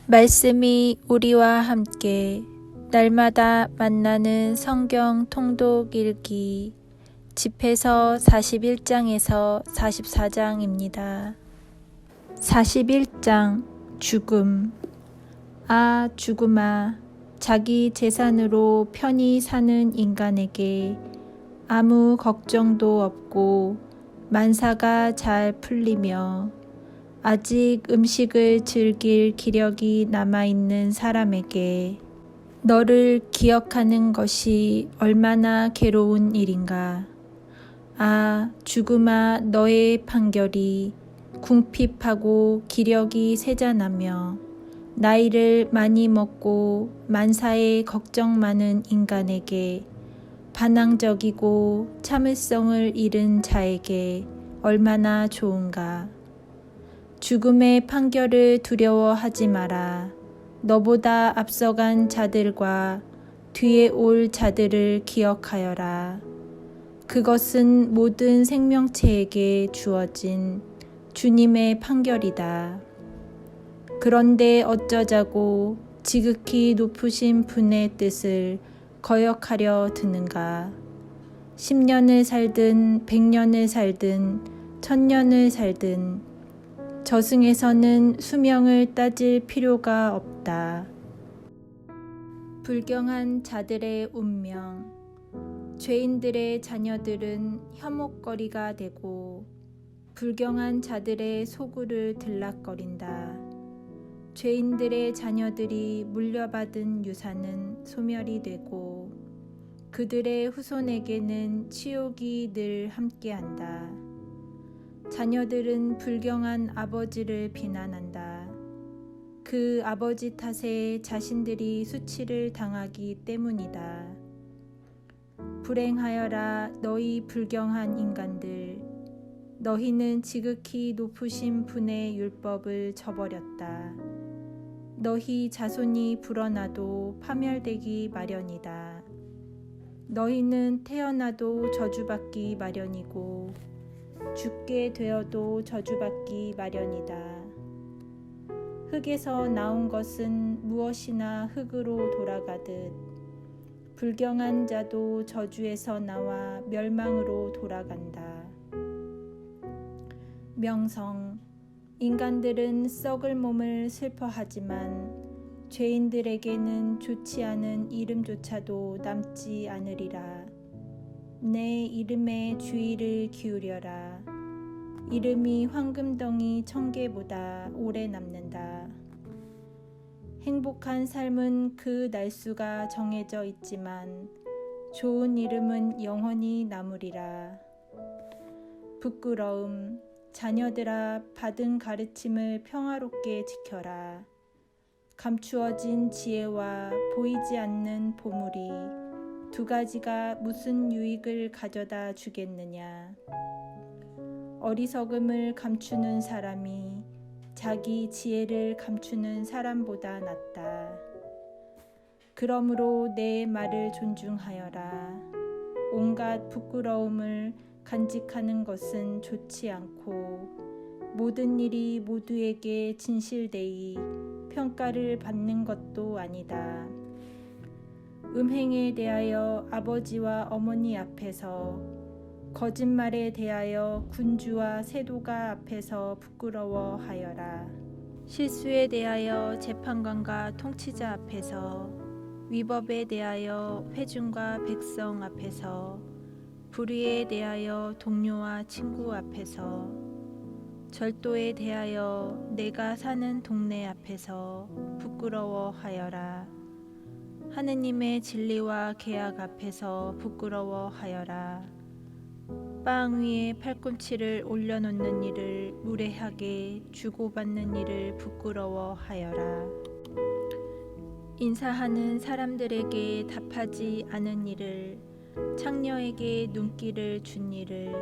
말씀이 우리와 함께 날마다 만나는 성경 통독 읽기 집회서 41장에서 44장입니다. 41장 죽음. 아, 죽음아, 자기 재산으로 편히 사는 인간에게 아무 걱정도 없고 만사가 잘 풀리며 아직 음식을 즐길 기력이 남아있는 사람에게 너를 기억하는 것이 얼마나 괴로운 일인가. 아, 죽음아, 너의 판결이 궁핍하고 기력이 쇠잔하며 나이를 많이 먹고 만사에 걱정 많은 인간에게 반항적이고 참을성을 잃은 자에게 얼마나 좋은가. 죽음의 판결을 두려워하지 마라. 너보다 앞서간 자들과 뒤에 올 자들을 기억하여라. 그것은 모든 생명체에게 주어진 주님의 판결이다. 그런데 어쩌자고 지극히 높으신 분의 뜻을 거역하려 드는가. 10년을 살든 100년을 살든 1000년을 살든 저승에서는 수명을 따질 필요가 없다. 불경한 자들의 운명. 죄인들의 자녀들은 혐오거리가 되고 불경한 자들의 소굴을 들락거린다. 죄인들의 자녀들이 물려받은 유산은 소멸이 되고 그들의 후손에게는 치욕이 늘 함께한다. 자녀들은 불경한 아버지를 비난한다. 그 아버지 탓에 자신들이 수치를 당하기 때문이다. 불행하여라 너희 불경한 인간들. 너희는 지극히 높으신 분의 율법을 저버렸다. 너희 자손이 불어나도 파멸되기 마련이다. 너희는 태어나도 저주받기 마련이고 죽게 되어도 저주받기 마련이다. 흙에서 나온 것은 무엇이나 흙으로 돌아가듯 불경한 자도 저주에서 나와 멸망으로 돌아간다. 명성. 인간들은 썩을 몸을 슬퍼하지만 죄인들에게는 좋지 않은 이름조차도 남지 않으리라. 내 이름에 주의를 기울여라. 이름이 황금덩이 1000개보다 오래 남는다. 행복한 삶은 그 날수가 정해져 있지만 좋은 이름은 영원히 남으리라. 부끄러움. 자녀들아, 받은 가르침을 평화롭게 지켜라. 감추어진 지혜와 보이지 않는 보물이 두 가지가 무슨 유익을 가져다 주겠느냐. 어리석음을 감추는 사람이 자기 지혜를 감추는 사람보다 낫다. 그러므로 내 말을 존중하여라. 온갖 부끄러움을 간직하는 것은 좋지 않고 모든 일이 모두에게 진실되이 평가를 받는 것도 아니다. 음행에 대하여 아버지와 어머니 앞에서, 거짓말에 대하여 군주와 세도가 앞에서 부끄러워하여라. 실수에 대하여 재판관과 통치자 앞에서, 위법에 대하여 회중과 백성 앞에서, 불의에 대하여 동료와 친구 앞에서, 절도에 대하여 내가 사는 동네 앞에서 부끄러워하여라. 하느님의 진리와 계약 앞에서 부끄러워하여라. 빵 위에 팔꿈치를 올려놓는 일을 무례하게 주고받는 일을 부끄러워하여라. 인사하는 사람들에게 답하지 않은 일을, 창녀에게 눈길을 준 일을,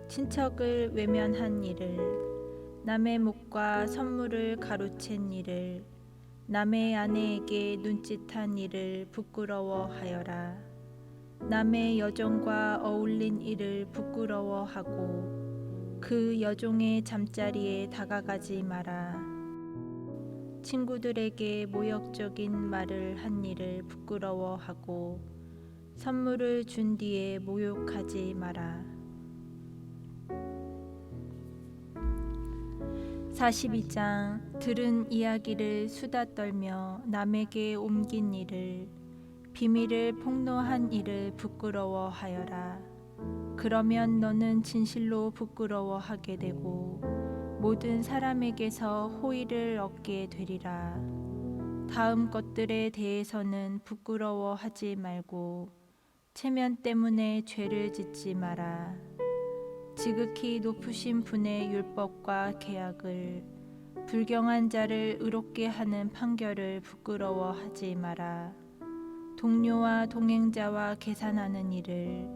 친척을 외면한 일을, 남의 목과 선물을 가로챈 일을, 남의 아내에게 눈짓한 일을 부끄러워하여라. 남의 여종과 어울린 일을 부끄러워하고 그 여종의 잠자리에 다가가지 마라. 친구들에게 모욕적인 말을 한 일을 부끄러워하고 선물을 준 뒤에 모욕하지 마라. 42장 들은 이야기를 수다 떨며 남에게 옮긴 일을 비밀을 폭로한 일을 부끄러워하여라. 그러면 너는 진실로 부끄러워하게 되고 모든 사람에게서 호의를 얻게 되리라. 다음 것들에 대해서는 부끄러워하지 말고 체면 때문에 죄를 짓지 마라. 지극히 높으신 분의 율법과 계약을 불경한 자를 의롭게 하는 판결을 부끄러워하지 마라. 동료와 동행자와 계산하는 일을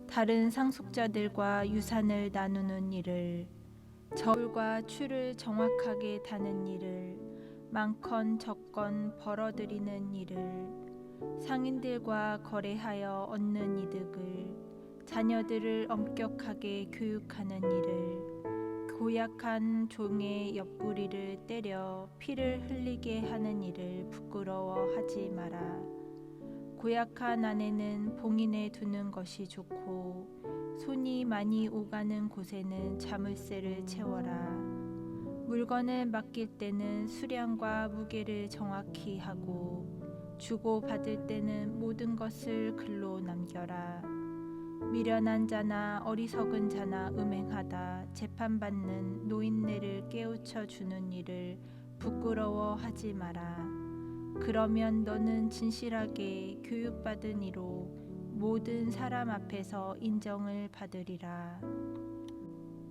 다른 상속자들과 유산을 나누는 일을 저울과 추를 정확하게 다는 일을 많건 적건 벌어들이는 일을 상인들과 거래하여 얻는 이득을 자녀들을 엄격하게 교육하는 일을 고약한 종의 옆구리를 때려 피를 흘리게 하는 일을 부끄러워하지 마라. 고약한 아내는 봉인해 두는 것이 좋고 손이 많이 오가는 곳에는 자물쇠를 채워라. 물건을 맡길 때는 수량과 무게를 정확히 하고 주고 받을 때는 모든 것을 글로 남겨라. 미련한 자나 어리석은 자나 음행하다 재판받는 노인네를 깨우쳐 주는 일을 부끄러워하지 마라. 그러면 너는 진실하게 교육받은 이로 모든 사람 앞에서 인정을 받으리라.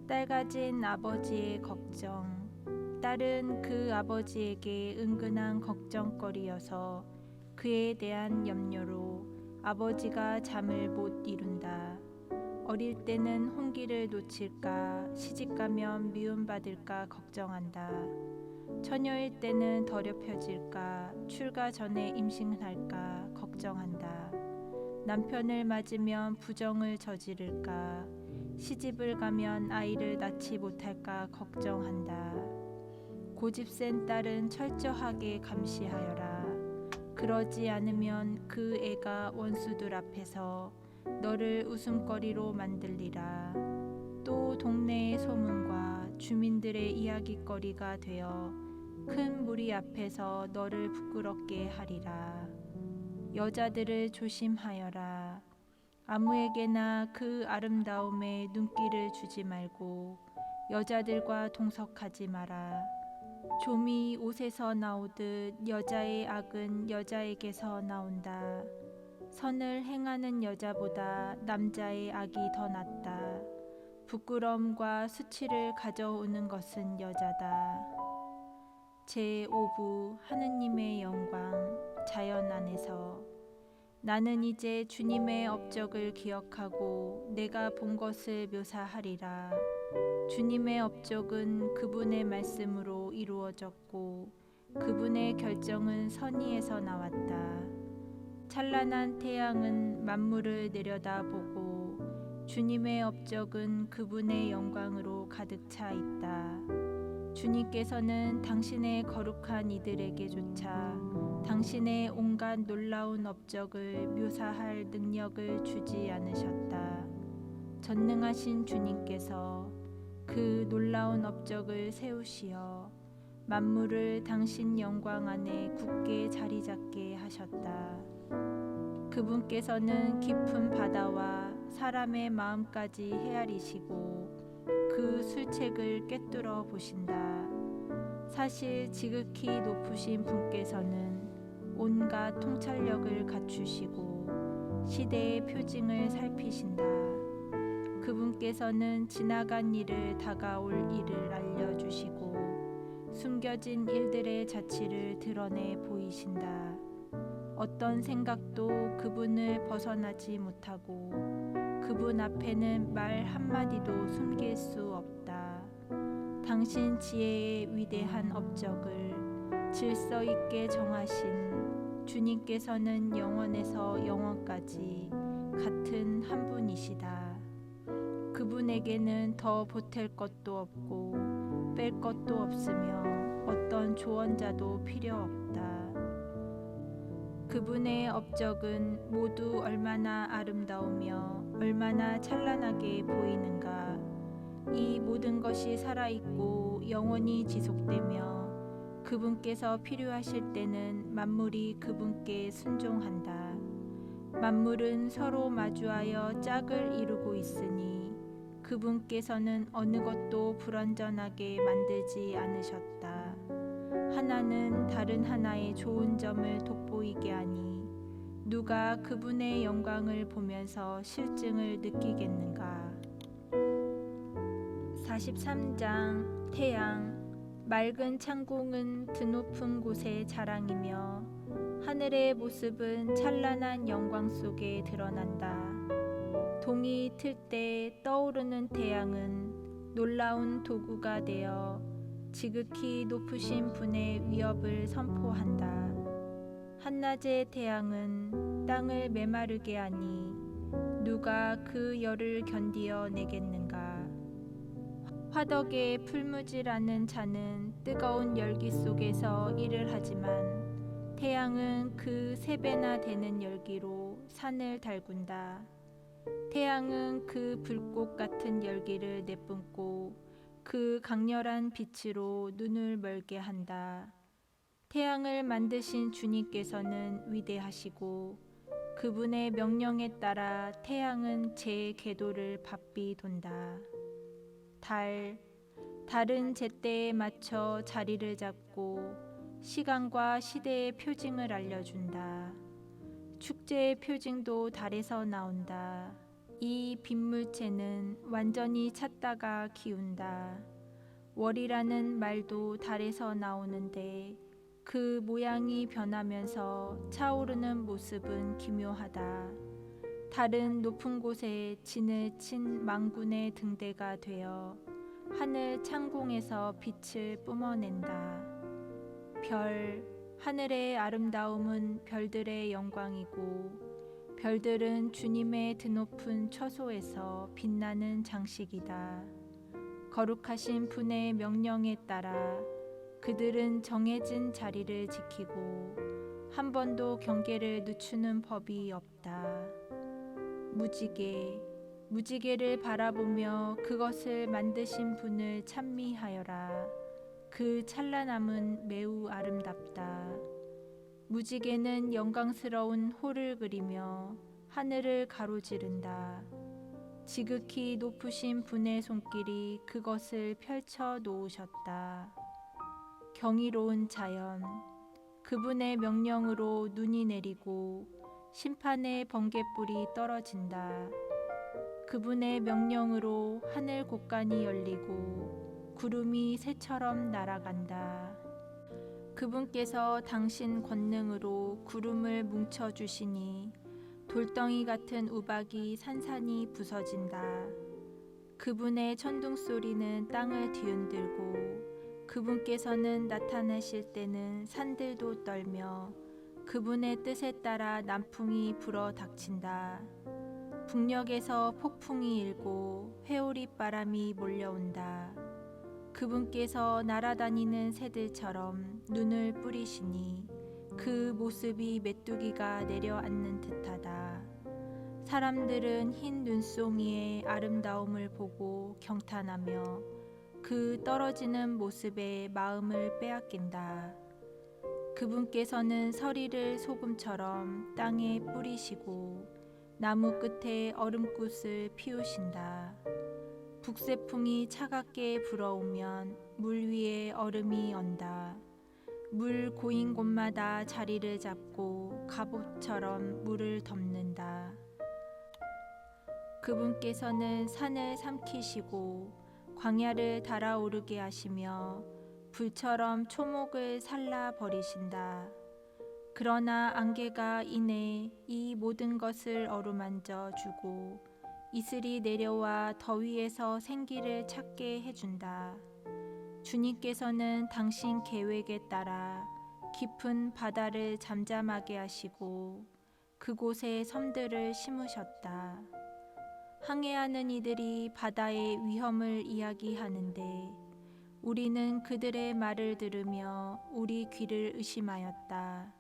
딸 가진 아버지의 걱정. 딸은 그 아버지에게 은근한 걱정거리여서 그에 대한 염려로 아버지가 잠을 못 이룬다. 어릴 때는 홍기를 놓칠까 시집가면 미움받을까 걱정한다. 처녀일 때는 더럽혀질까 출가 전에 임신할까 걱정한다. 남편을 맞으면 부정을 저지를까 시집을 가면 아이를 낳지 못할까 걱정한다. 고집센 딸은 철저하게 감시하여라. 그러지 않으면 그 애가 원수들 앞에서 너를 웃음거리로 만들리라. 또 동네의 소문과 주민들의 이야깃거리가 되어 큰 무리 앞에서 너를 부끄럽게 하리라. 여자들을 조심하여라. 아무에게나 그 아름다움에 눈길을 주지 말고 여자들과 동석하지 마라. 좀이 옷에서 나오듯 여자의 악은 여자에게서 나온다. 선을 행하는 여자보다 남자의 악이 더 낫다. 부끄러움과 수치를 가져오는 것은 여자다. 제5부 하느님의 영광. 자연 안에서 나는 이제 주님의 업적을 기억하고 내가 본 것을 묘사하리라. 주님의 업적은 그분의 말씀으로 이루어졌고 그분의 결정은 선의에서 나왔다. 찬란한 태양은 만물을 내려다보고 주님의 업적은 그분의 영광으로 가득 차 있다. 주님께서는 당신의 거룩한 이들에게조차 당신의 온갖 놀라운 업적을 묘사할 능력을 주지 않으셨다. 전능하신 주님께서 그 놀라운 업적을 세우시어 만물을 당신 영광 안에 굳게 자리 잡게 하셨다. 그분께서는 깊은 바다와 사람의 마음까지 헤아리시고 그 술책을 꿰뚫어 보신다. 사실 지극히 높으신 분께서는 온갖 통찰력을 갖추시고 시대의 표징을 살피신다. 그분께서는 지나간 일을 다가올 일을 알려주시고 숨겨진 일들의 자취를 드러내 보이신다. 어떤 생각도 그분을 벗어나지 못하고 그분 앞에는 말 한마디도 숨길 수 없다. 당신 지혜의 위대한 업적을 질서 있게 정하신 주님께서는 영원에서 영원까지 같은 한 분이시다. 그분에게는 더 보탤 것도 없고 뺄 것도 없으며 어떤 조언자도 필요 없다. 그분의 업적은 모두 얼마나 아름다우며 얼마나 찬란하게 보이는가. 이 모든 것이 살아있고 영원히 지속되며 그분께서 필요하실 때는 만물이 그분께 순종한다. 만물은 서로 마주하여 짝을 이루고 있으니 그분께서는 어느 것도 불완전하게 만들지 않으셨다. 하나는 다른 하나의 좋은 점을 돋보이게 하니 누가 그분의 영광을 보면서 실증을 느끼겠는가. 43장 태양. 맑은 창공은 드높은 곳의 자랑이며 하늘의 모습은 찬란한 영광 속에 드러난다. 동이 틀 때 떠오르는 태양은 놀라운 도구가 되어 지극히 높으신 분의 위협을 선포한다. 한낮의 태양은 땅을 메마르게 하니 누가 그 열을 견디어 내겠는가. 화덕에 풀무질하는 자는 뜨거운 열기 속에서 일을 하지만 태양은 그 3배나 되는 열기로 산을 달군다. 태양은 그 불꽃 같은 열기를 내뿜고 그 강렬한 빛으로 눈을 멀게 한다. 태양을 만드신 주님께서는 위대하시고 그분의 명령에 따라 태양은 제 궤도를 바삐 돈다. 달은 제때에 맞춰 자리를 잡고 시간과 시대의 표징을 알려준다. 축제의 표징도 달에서 나온다. 이 빗물체는 완전히 찼다가 기운다. 월이라는 말도 달에서 나오는데 그 모양이 변하면서 차오르는 모습은 기묘하다. 달은 높은 곳에 진을 친 망군의 등대가 되어 하늘 창공에서 빛을 뿜어낸다. 하늘의 아름다움은 별들의 영광이고 별들은 주님의 드높은 처소에서 빛나는 장식이다. 거룩하신 분의 명령에 따라 그들은 정해진 자리를 지키고 한 번도 경계를 늦추는 법이 없다. 무지개를 바라보며 그것을 만드신 분을 찬미하여라. 그 찬란함은 매우 아름답다. 무지개는 영광스러운 호를 그리며 하늘을 가로지른다. 지극히 높으신 분의 손길이 그것을 펼쳐 놓으셨다. 경이로운 자연. 그분의 명령으로 눈이 내리고 심판의 번갯불이 떨어진다. 그분의 명령으로 하늘 곳간이 열리고 구름이 새처럼 날아간다. 그분께서 당신 권능으로 구름을 뭉쳐주시니 돌덩이 같은 우박이 산산이 부서진다. 그분의 천둥소리는 땅을 뒤흔들고 그분께서는 나타나실 때는 산들도 떨며 그분의 뜻에 따라 남풍이 불어 닥친다. 북녘에서 폭풍이 일고 회오리 바람이 몰려온다. 그분께서 날아다니는 새들처럼 눈을 뿌리시니 그 모습이 메뚜기가 내려앉는 듯하다. 사람들은 흰 눈송이의 아름다움을 보고 경탄하며 그 떨어지는 모습에 마음을 빼앗긴다. 그분께서는 서리를 소금처럼 땅에 뿌리시고 나무 끝에 얼음꽃을 피우신다. 북새풍이 차갑게 불어오면 물 위에 얼음이 언다. 물 고인 곳마다 자리를 잡고 갑옷처럼 물을 덮는다. 그분께서는 산을 삼키시고 광야를 달아오르게 하시며 불처럼 초목을 살라 버리신다. 그러나 안개가 이내 이 모든 것을 어루만져 주고 이슬이 내려와 더위에서 생기를 찾게 해준다. 주님께서는 당신 계획에 따라 깊은 바다를 잠잠하게 하시고 그곳에 섬들을 심으셨다. 항해하는 이들이 바다의 위험을 이야기하는데 우리는 그들의 말을 들으며 우리 귀를 의심하였다.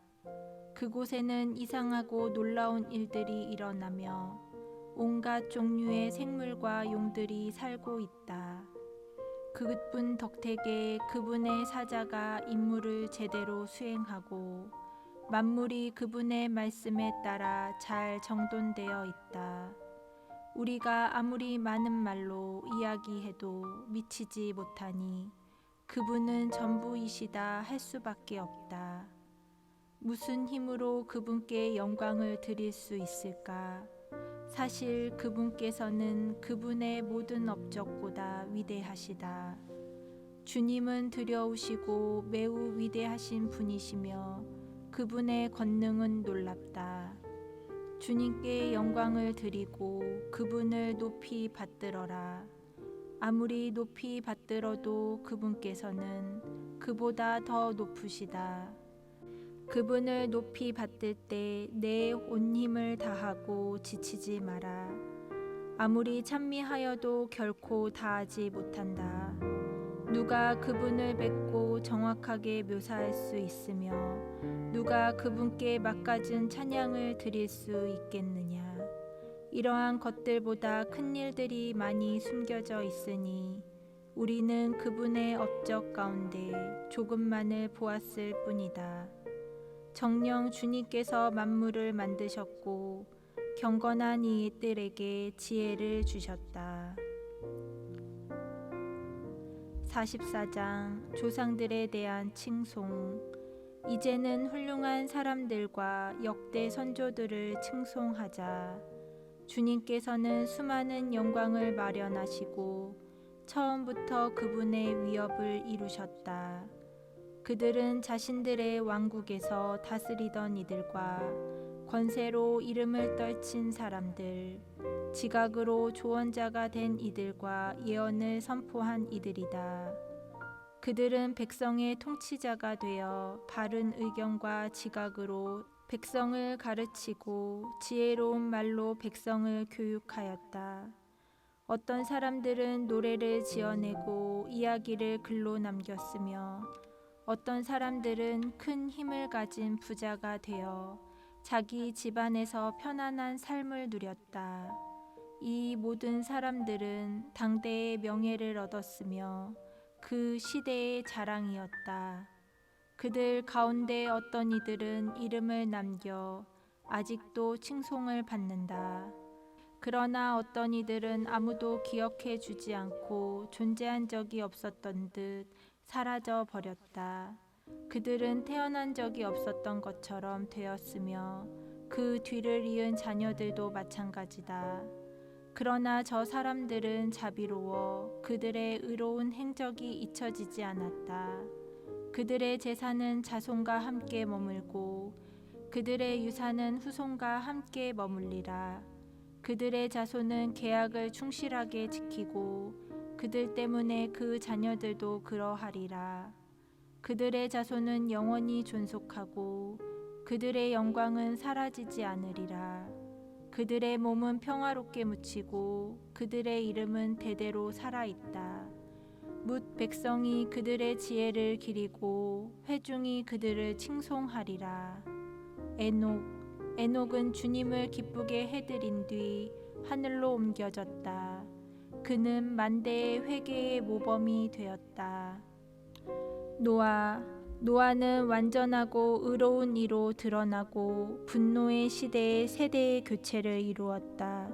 그곳에는 이상하고 놀라운 일들이 일어나며 온갖 종류의 생물과 용들이 살고 있다. 그분 덕택에 그분의 사자가 임무를 제대로 수행하고 만물이 그분의 말씀에 따라 잘 정돈되어 있다. 우리가 아무리 많은 말로 이야기해도 미치지 못하니 그분은 전부이시다 할 수밖에 없다. 무슨 힘으로 그분께 영광을 드릴 수 있을까? 사실 그분께서는 그분의 모든 업적보다 위대하시다. 주님은 두려우시고 매우 위대하신 분이시며 그분의 권능은 놀랍다. 주님께 영광을 드리고 그분을 높이 받들어라. 아무리 높이 받들어도 그분께서는 그보다 더 높으시다. 그분을 높이 받들 때 내 온 힘을 다하고 지치지 마라. 아무리 찬미하여도 결코 다하지 못한다. 누가 그분을 뵙고 정확하게 묘사할 수 있으며 누가 그분께 막가진 찬양을 드릴 수 있겠느냐. 이러한 것들보다 큰 일들이 많이 숨겨져 있으니 우리는 그분의 업적 가운데 조금만을 보았을 뿐이다. 정녕 주님께서 만물을 만드셨고 경건한 이들에게 지혜를 주셨다. 44장 조상들에 대한 칭송. 이제는 훌륭한 사람들과 역대 선조들을 칭송하자. 주님께서는 수많은 영광을 마련하시고 처음부터 그분의 위업을 이루셨다. 그들은 자신들의 왕국에서 다스리던 이들과 권세로 이름을 떨친 사람들, 지각으로 조언자가 된 이들과 예언을 선포한 이들이다. 그들은 백성의 통치자가 되어 바른 의견과 지각으로 백성을 가르치고 지혜로운 말로 백성을 교육하였다. 어떤 사람들은 노래를 지어내고 이야기를 글로 남겼으며 어떤 사람들은 큰 힘을 가진 부자가 되어 자기 집안에서 편안한 삶을 누렸다. 이 모든 사람들은 당대의 명예를 얻었으며 그 시대의 자랑이었다. 그들 가운데 어떤 이들은 이름을 남겨 아직도 칭송을 받는다. 그러나 어떤 이들은 아무도 기억해 주지 않고 존재한 적이 없었던 듯 사라져 버렸다. 그들은 태어난 적이 없었던 것처럼 되었으며 그 뒤를 이은 자녀들도 마찬가지다. 그러나 저 사람들은 자비로워 그들의 의로운 행적이 잊혀지지 않았다. 그들의 재산은 자손과 함께 머물고 그들의 유산은 후손과 함께 머물리라. 그들의 자손은 계약을 충실하게 지키고 그들 때문에 그 자녀들도 그러하리라. 그들의 자손은 영원히 존속하고 그들의 영광은 사라지지 않으리라. 그들의 몸은 평화롭게 묻히고 그들의 이름은 대대로 살아있다. 뭇 백성이 그들의 지혜를 기리고 회중이 그들을 칭송하리라. 에녹은 주님을 기쁘게 해드린 뒤 하늘로 옮겨졌다. 그는 만대의 회개의 모범이 되었다. 노아는 완전하고 의로운 이로 드러나고 분노의 시대에 세대의 교체를 이루었다.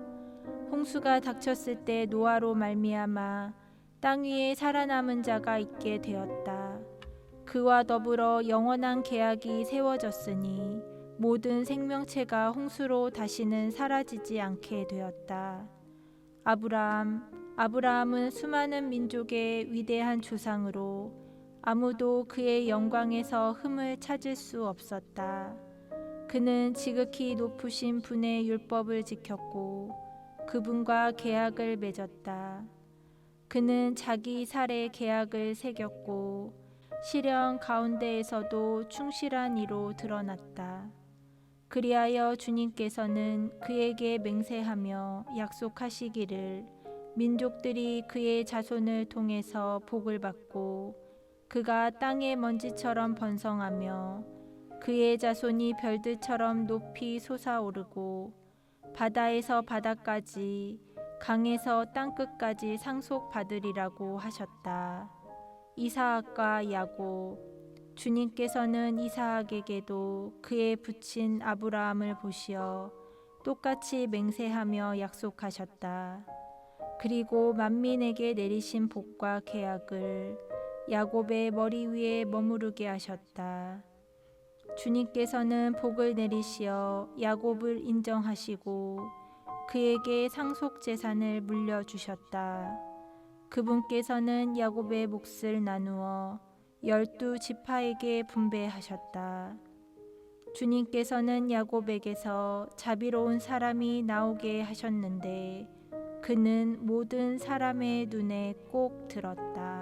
홍수가 닥쳤을 때 노아로 말미암아 땅 위에 살아남은 자가 있게 되었다. 그와 더불어 영원한 계약이 세워졌으니 모든 생명체가 홍수로 다시는 사라지지 않게 되었다. 아브라함은 수많은 민족의 위대한 조상으로 아무도 그의 영광에서 흠을 찾을 수 없었다. 그는 지극히 높으신 분의 율법을 지켰고 그분과 계약을 맺었다. 그는 자기 살에 계약을 새겼고 시련 가운데에서도 충실한 이로 드러났다. 그리하여 주님께서는 그에게 맹세하며 약속하시기를 민족들이 그의 자손을 통해서 복을 받고 그가 땅의 먼지처럼 번성하며 그의 자손이 별들처럼 높이 솟아오르고 바다에서 바다까지 강에서 땅끝까지 상속받으리라고 하셨다. 이사학과 야곱. 주님께서는 이사학에게도 그의 부친 아브라함을 보시어 똑같이 맹세하며 약속하셨다. 그리고 만민에게 내리신 복과 계약을 야곱의 머리 위에 머무르게 하셨다. 주님께서는 복을 내리시어 야곱을 인정하시고 그에게 상속 재산을 물려주셨다. 그분께서는 야곱의 몫을 나누어 12지파에게 분배하셨다. 주님께서는 야곱에게서 자비로운 사람이 나오게 하셨는데 그는 모든 사람의 눈에 꼭 들었다.